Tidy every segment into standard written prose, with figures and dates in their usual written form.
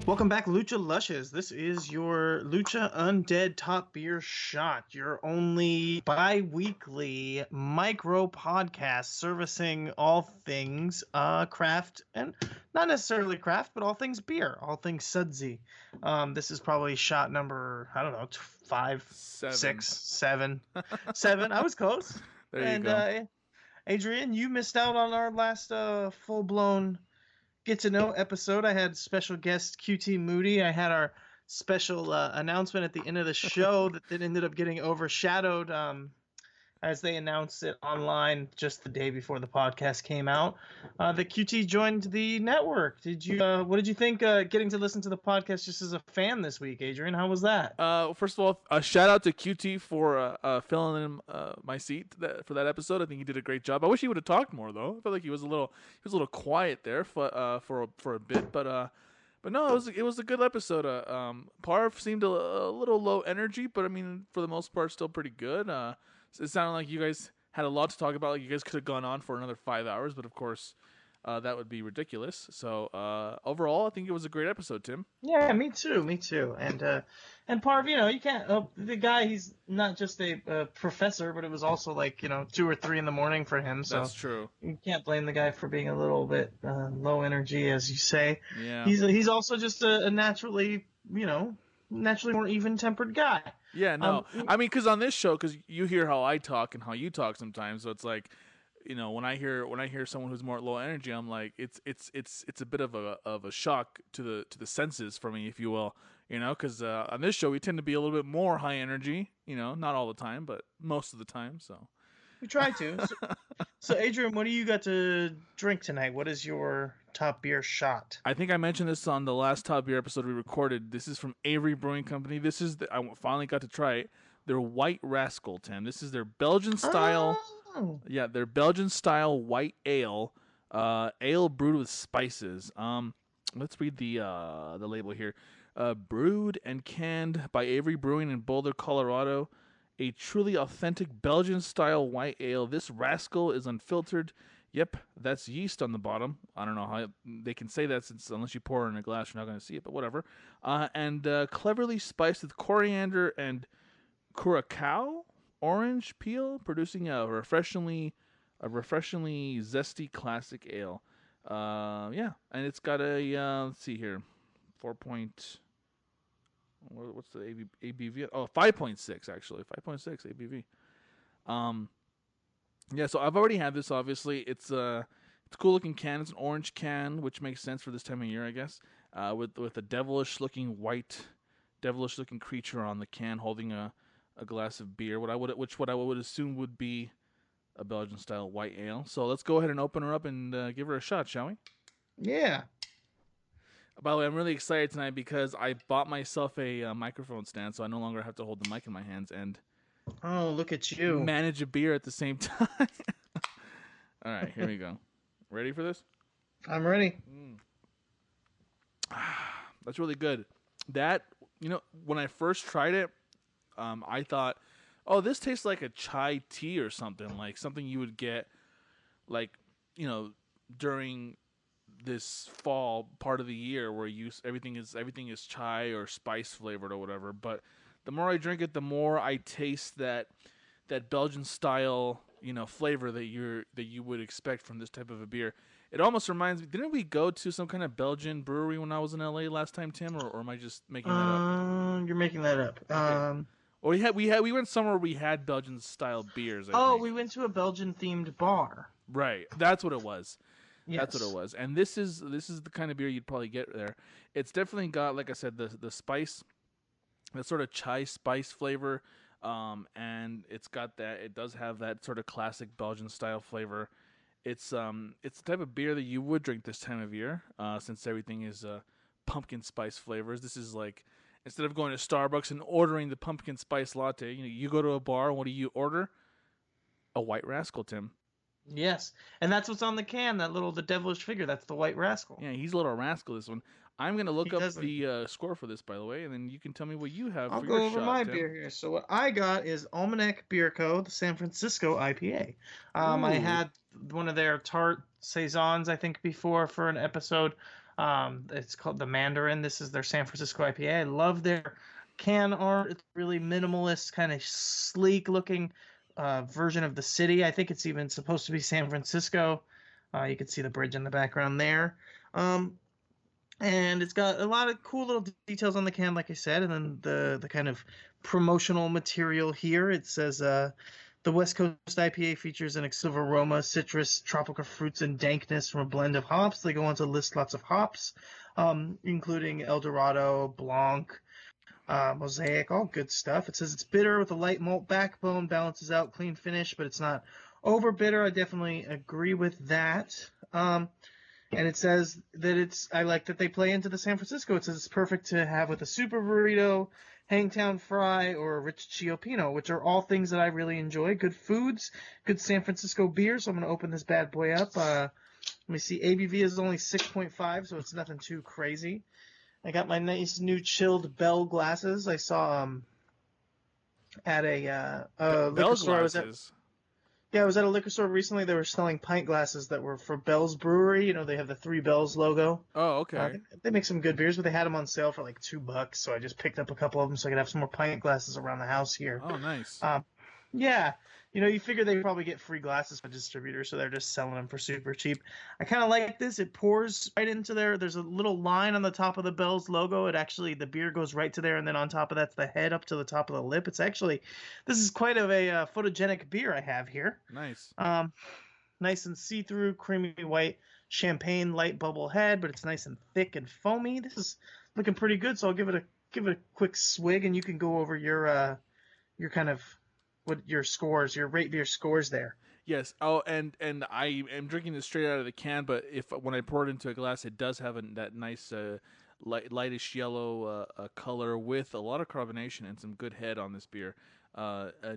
Welcome back, Lucha Lushes. This is your Lucha Undead Top Beer Shot, your only bi-weekly micro podcast servicing all things craft, and not necessarily craft, but all things beer, all things sudsy. This is probably shot number, I don't know, 5, 6, 7. 7. I was close. There you And go. Adrian, you missed out on our last full-blown get to know episode. I had special guest QT Moody. I had our special announcement at the end of the show that then ended up getting overshadowed as they announced it online just the day before the podcast came out. The QT joined the network. What did you think getting to listen to the podcast just as a fan this week, Adrian? How was that? First of all, a shout out to QT for filling in my seat for that episode. I think he did a great job. I wish he would have talked more though. I felt like he was a little quiet there for a bit, but no, it was a good episode. Parv seemed a little low energy, but I mean for the most part still pretty good. It sounded like you guys had a lot to talk about. Like you guys could have gone on for another 5 hours, but of course that would be ridiculous. So overall, I think it was a great episode, Tim. Yeah, me too. And Parv, you can't. The guy, he's not just a professor, but it was also like 2 or 3 in the morning for him. So that's true. You can't blame the guy for being a little bit low energy, as you say. Yeah. He's also just a naturally more even-tempered guy. Yeah, no. I mean, because on this show, because you hear how I talk and how you talk sometimes, so it's like, when I hear someone who's more low energy, I'm like, it's a bit of a shock to the senses for me, if you will, because on this show we tend to be a little bit more high energy, not all the time, but most of the time. So we try to. So Adrian, what do you got to drink tonight? What is your top beer shot? I think I mentioned this on the last top beer episode we recorded. This is from Avery Brewing Company. I finally got to try it. Their White Rascal, Tim. This is their Belgian style. Oh. Yeah, their Belgian style white ale. Ale brewed with spices. Let's read the label here. Brewed and canned by Avery Brewing in Boulder, Colorado. A truly authentic Belgian-style white ale. This rascal is unfiltered. Yep, that's yeast on the bottom. I don't know how they can say that since unless you pour it in a glass, you're not going to see it, but whatever. And cleverly spiced with coriander and curacao orange peel, producing a refreshingly zesty classic ale. Yeah, and it's got a let's see here, 4. What's the ABV? Oh, 5.6 actually. 5.6 ABV. Yeah, so I've already had this. Obviously, it's a cool looking can. It's an orange can, which makes sense for this time of year, I guess. With a devilish looking creature on the can, holding a glass of beer. What I would assume would be a Belgian style white ale. So let's go ahead and open her up and give her a shot, shall we? Yeah. By the way, I'm really excited tonight because I bought myself a microphone stand, so I no longer have to hold the mic in my hands and look at you manage a beer at the same time. All right, here we go. Ready for this? I'm ready. That's really good. That when I first tried it, I thought, oh, this tastes like a chai tea or something, like something you would get, like during this fall part of the year where everything is chai or spice flavored or whatever. But the more I drink it, the more I taste that Belgian style flavor that you would expect from this type of a beer. It almost reminds me. Didn't we go to some kind of Belgian brewery when I was in LA last time, Tim? Or am I just making that up? You're making that up. Okay. Or we went somewhere we had Belgian style beers. I think. We went to a Belgian themed bar. Right, that's what it was. Yes. That's what it was. And this is the kind of beer you'd probably get there. It's definitely got, like I said, the spice, that sort of chai spice flavor, and it does have that sort of classic Belgian style flavor. It's the type of beer that you would drink this time of year, since everything is pumpkin spice flavors. This is like, instead of going to Starbucks and ordering the pumpkin spice latte, you go to a bar, and what do you order? A White Rascal, Tim. Yes, and that's what's on the can, the devilish figure. That's the White Rascal. Yeah, he's a little rascal, this one. I'm going to look up the score for this, by the way, and then you can tell me what you have for your shot, I'll go over my Tim. beer here. So what I got is Almanac Beer Co., the San Francisco IPA. I had one of their tart saisons, I think, before for an episode. It's called the Mandarin. This is their San Francisco IPA. I love their can art. It's really minimalist, kind of sleek looking version of the city. I think it's even supposed to be San Francisco. You can see the bridge in the background there. Um, and it's got a lot of cool little details on the can, like I said, and then the kind of promotional material here. It says the West Coast IPA features an exclusive aroma, citrus, tropical fruits, and dankness from a blend of hops. They go on to list lots of hops, including El Dorado, Blanc, Mosaic, all good stuff. It says it's bitter with a light malt backbone, balances out, clean finish, but it's not over bitter. I definitely agree with that. And it says that I like that they play into the San Francisco. It says it's perfect to have with a super burrito, hangtown fry, or a rich Chiopino, which are all things that I really enjoy. Good foods, good San Francisco beer. So I'm going to open this bad boy up. Let me see. ABV is only 6.5, so it's nothing too crazy. I got my nice new chilled Bell glasses. I saw at a liquor Bell store I was at. glasses. Yeah, I was at a liquor store recently. They were selling pint glasses that were for Bell's Brewery. You know, they have the Three Bells logo. Oh, okay. They make some good beers, but they had them on sale for like $2. So I just picked up a couple of them so I could have some more pint glasses around the house here. Oh, nice. Yeah, you figure they probably get free glasses from distributors, so they're just selling them for super cheap. I kind of like this. It pours right into there. There's a little line on the top of the Bell's logo. The beer goes right to there, and then on top of that's the head up to the top of the lip. This is quite of a photogenic beer I have here. Nice. Nice and see-through, creamy white champagne light bubble head, but it's nice and thick and foamy. This is looking pretty good, so I'll give it a quick swig, and you can go over your kind of what your scores, your rate beer scores there. Yes. Oh, and I am drinking this straight out of the can, but when I pour it into a glass, it does have that nice lightish yellow color with a lot of carbonation and some good head on this beer.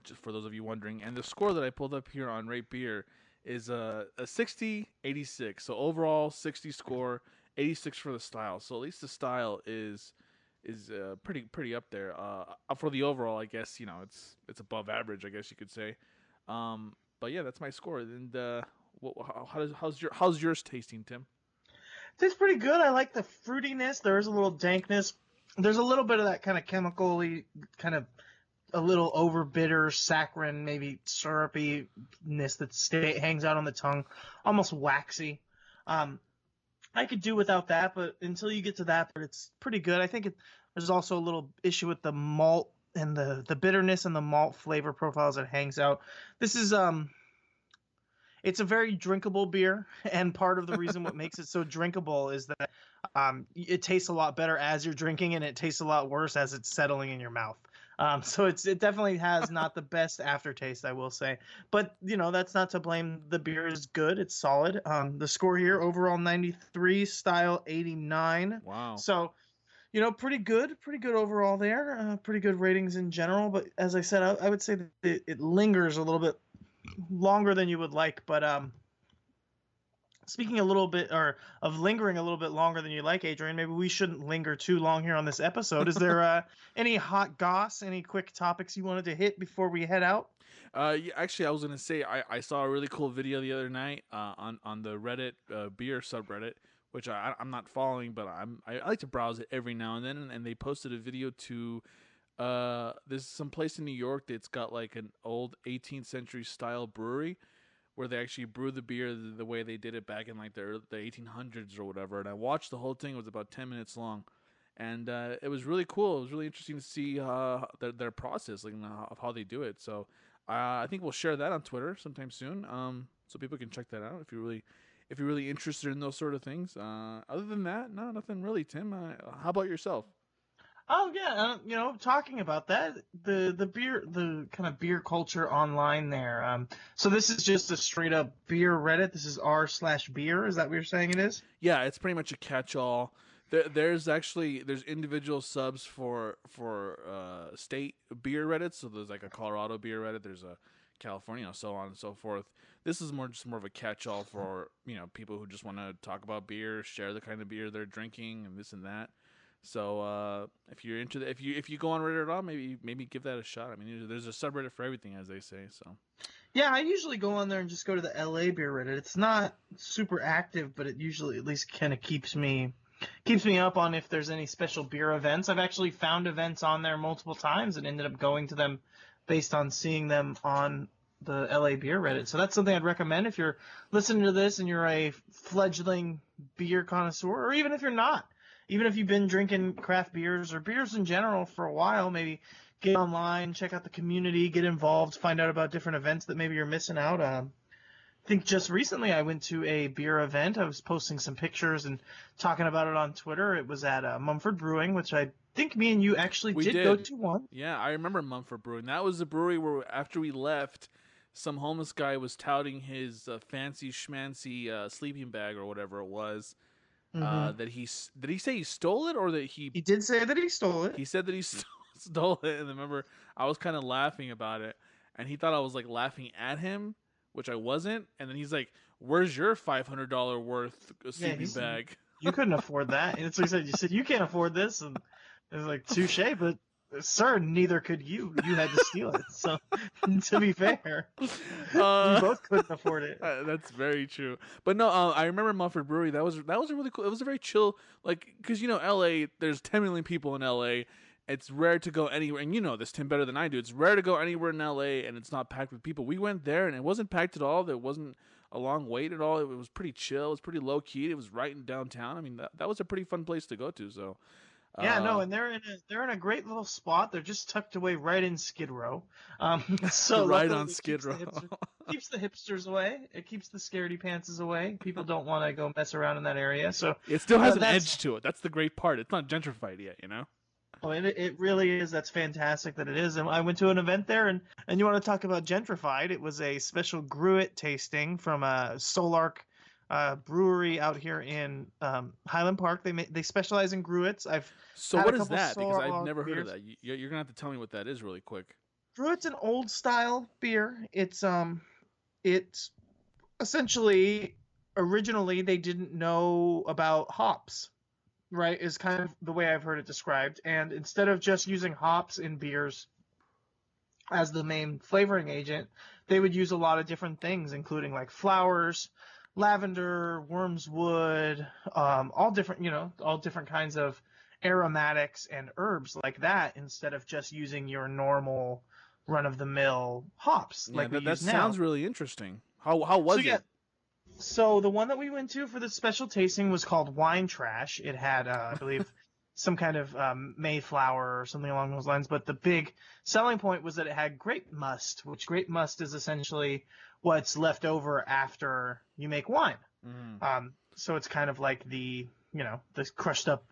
Just for those of you wondering, and the score that I pulled up here on Rate Beer is a 60-86. So overall 60 score, 86 for the style. So at least the style is pretty up there. For the overall, I guess it's above average, I guess you could say. But yeah, that's my score. And how's yours tasting, Tim? Tastes pretty good. I like the fruitiness. There is a little dankness. There's a little bit of that kind of chemical-y, kind of a little over bitter, saccharine, maybe syrupiness that hangs out on the tongue, almost waxy. I could do without that, but until you get to that, but it's pretty good. I think there's also a little issue with the malt and the bitterness and the malt flavor profiles that hangs out. This is it's a very drinkable beer, and part of the reason what makes it so drinkable is that it tastes a lot better as you're drinking, and it tastes a lot worse as it's settling in your mouth. So it definitely has not the best aftertaste, I will say. But, that's not to blame. The beer is good. It's solid. The score here, overall 93, style 89. Wow. So, pretty good overall there. Pretty good ratings in general. But as I said, I would say that it lingers a little bit longer than you would like. But speaking a little bit, or of lingering a little bit longer than you like, Adrian, maybe we shouldn't linger too long here on this episode. Is there any hot goss, any quick topics you wanted to hit before we head out? Yeah, actually, I was gonna say I saw a really cool video the other night on the Reddit beer subreddit, which I'm not following, but I like to browse it every now and then, and they posted a video to there's some place in New York that's got like an old 18th century style brewery, where they actually brew the beer the way they did it back in like the 1800s or whatever. And I watched the whole thing. It was about 10 minutes long. And it was really cool. It was really interesting to see their process, like, of how they do it. So I think we'll share that on Twitter sometime soon, so people can check that out if you're really interested in those sort of things. Other than that, no, nothing really, Tim. How about yourself? Oh yeah, talking about that, the kind of beer culture online there. So this is just a straight up beer Reddit. This is r/beer. Is that what you're saying it is? Yeah, it's pretty much a catch-all. There's individual subs for state beer Reddits. So there's like a Colorado beer Reddit. There's a California, so on and so forth. This is more of a catch-all for people who just want to talk about beer, share the kind of beer they're drinking, and this and that. So if you're into if you go on Reddit at all, maybe give that a shot. I mean, there's a subreddit for everything, as they say. So yeah, I usually go on there and just go to the LA beer Reddit. It's not super active, but it usually at least kind of keeps me keeps me up on if there's any special beer events. I've actually found events on there multiple times and ended up going to them based on seeing them on the LA Beer Reddit. So that's something I'd recommend if you're listening to this and you're a fledgling beer connoisseur, or even if you're not. Even if you've been drinking craft beers or beers in general for a while, maybe get online, check out the community, get involved, find out about different events that maybe you're missing out on. I think just recently I went to a beer event. I was posting some pictures and talking about it on Twitter. It was at Mumford Brewing, which I think me and you actually did go to one. Yeah, I remember Mumford Brewing. That was a brewery where after we left, some homeless guy was touting his fancy schmancy sleeping bag or whatever it was. That did he say he stole it or that he did say that he stole it. He said that he stole it, and I remember I was kind of laughing about it, and he thought I was like laughing at him, which I wasn't. And then he's like, "Where's your $500 worth sleeping bag?" You couldn't afford that. And it's like you said, you can't afford this, and it was like touche, but sir, neither could you. You had to steal it. So, to be fair, we both couldn't afford it. That's very true. But no, I remember Mumford Brewery. That was a really cool. It was a very chill, like, because LA. There's 10 million people in LA. It's rare to go anywhere, and you know this, Tim, better than I do. It's rare to go anywhere in LA and it's not packed with people. We went there and it wasn't packed at all. There wasn't a long wait at all. It was pretty chill. It was pretty low key. It was right in downtown. I mean, that was a pretty fun place to go to. So. Yeah, no, and they're in a great little spot. They're just tucked away right in Skid Row. So right on Skid Row. Keeps the hipsters away. It keeps the scaredy pantses away. People don't want to go mess around in that area. So it still has an edge to it. That's the great part. It's not gentrified yet, Oh, and it really is. That's fantastic that it is. And I went to an event there, and you want to talk about gentrified? It was a special Gruit tasting from Solark brewery out here in Highland Park. They specialize in Gruits. What is that? Because I've never heard of that. You're gonna have to tell me what that is really quick. Gruit's an old style beer. It's essentially originally they didn't know about hops. Right, is kind of the way I've heard it described. And instead of just using hops in beers as the main flavoring agent, they would use a lot of different things, including like flowers, lavender, worm's wood, all different kinds of aromatics and herbs like that, instead of just using your normal run-of-the-mill hops like we use now. That sounds really interesting. How was it? So the one that we went to for the special tasting was called Wine Trash. It had, I believe, some kind of Mayflower or something along those lines. But the big selling point was that it had grape must, which grape must is essentially what's left over after you make wine. So it's kind of like the crushed up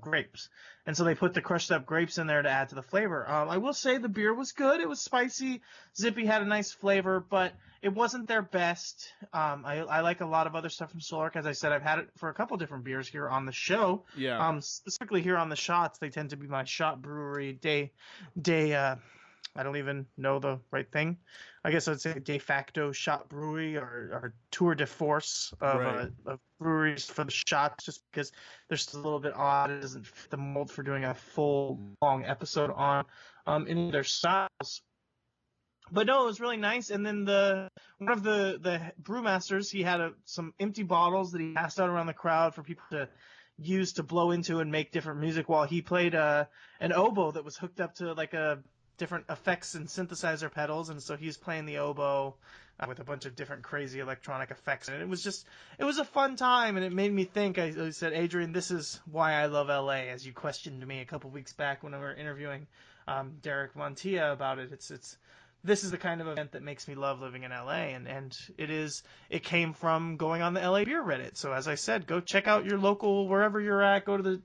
grapes. And so they put the crushed up grapes in there to add to the flavor. I will say the beer was good. It was spicy. Zippy had a nice flavor, but it wasn't their best. I like a lot of other stuff from Solark. As I said, I've had it for a couple different beers here on the show. Yeah. Specifically here on the shots, they tend to be my shot brewery I don't even know the right thing. I guess I'd say de facto shot brewery or tour de force of breweries for the shots, just because they're still a little bit odd. It doesn't fit the mold for doing a full long episode on any of their styles. But no, it was really nice. And then one of the brewmasters, he had some empty bottles that he passed out around the crowd for people to use to blow into and make different music while he played an oboe that was hooked up to like a different effects and synthesizer pedals, and so he's playing the oboe with a bunch of different crazy electronic effects, and it was a fun time, and it made me think. I said, Adrian, this is why I love LA, as you questioned me a couple weeks back when we were interviewing Derek Montilla about it. This is the kind of event that makes me love living in LA, and it came from going on the LA Beer Reddit. So as I said, go check out your local, wherever you're at, go to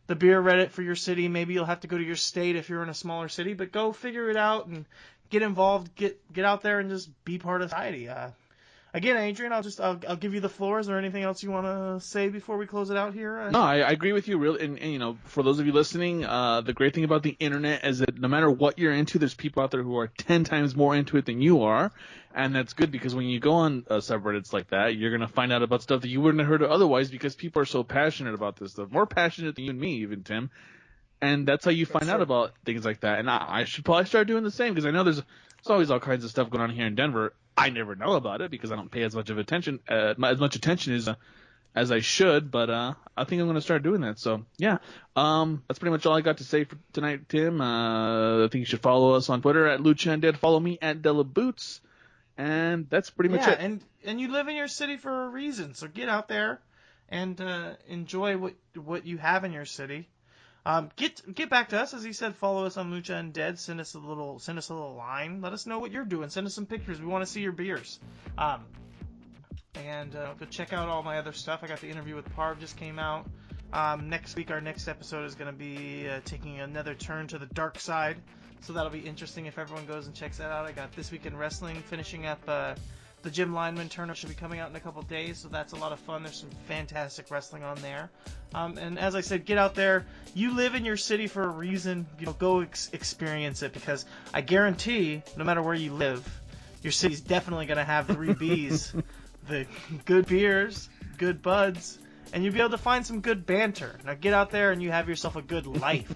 the beer Reddit for your city. Maybe you'll have to go to your state if you're in a smaller city, but go figure it out and get involved, get out there and just be part of society. Again, Adrian, I'll give you the floor. Is there anything else you want to say before we close it out here? No, I agree with you. Really, and for those of you listening, the great thing about the internet is that no matter what you're into, there's people out there who are 10 times more into it than you are, and that's good because when you go on subreddits like that, you're gonna find out about stuff that you wouldn't have heard otherwise because people are so passionate about this stuff, more passionate than you and me, even Tim. And that's how you find out about things like that. And I should probably start doing the same because I know there's always all kinds of stuff going on here in Denver. I never know about it because I don't pay as much attention as as I should, but I think I'm going to start doing that. So yeah, that's pretty much all I got to say for tonight, Tim. I think you should follow us on Twitter at Lucha Undead. Follow me at Della Boots, and that's pretty much it. And you live in your city for a reason, so get out there and enjoy what you have in your city. Get back to us, as he said. Follow us on Lucha Undead. Send us a little line. Let us know what you're doing. Send us some pictures. We want to see your beers. And go check out all my other stuff. I got the interview with Parv just came out. Next week, our next episode is going to be taking another turn to the dark side. So that'll be interesting if everyone goes and checks that out. I got This Week in Wrestling finishing up. The Jim Lineman tournament should be coming out in a couple days, so that's a lot of fun. There's some fantastic wrestling on there. And as I said, get out there. You live in your city for a reason. Go experience it, because I guarantee, no matter where you live, your city's definitely going to have 3 Bs. The good beers, good buds, and you'll be able to find some good banter. Now get out there and you have yourself a good life.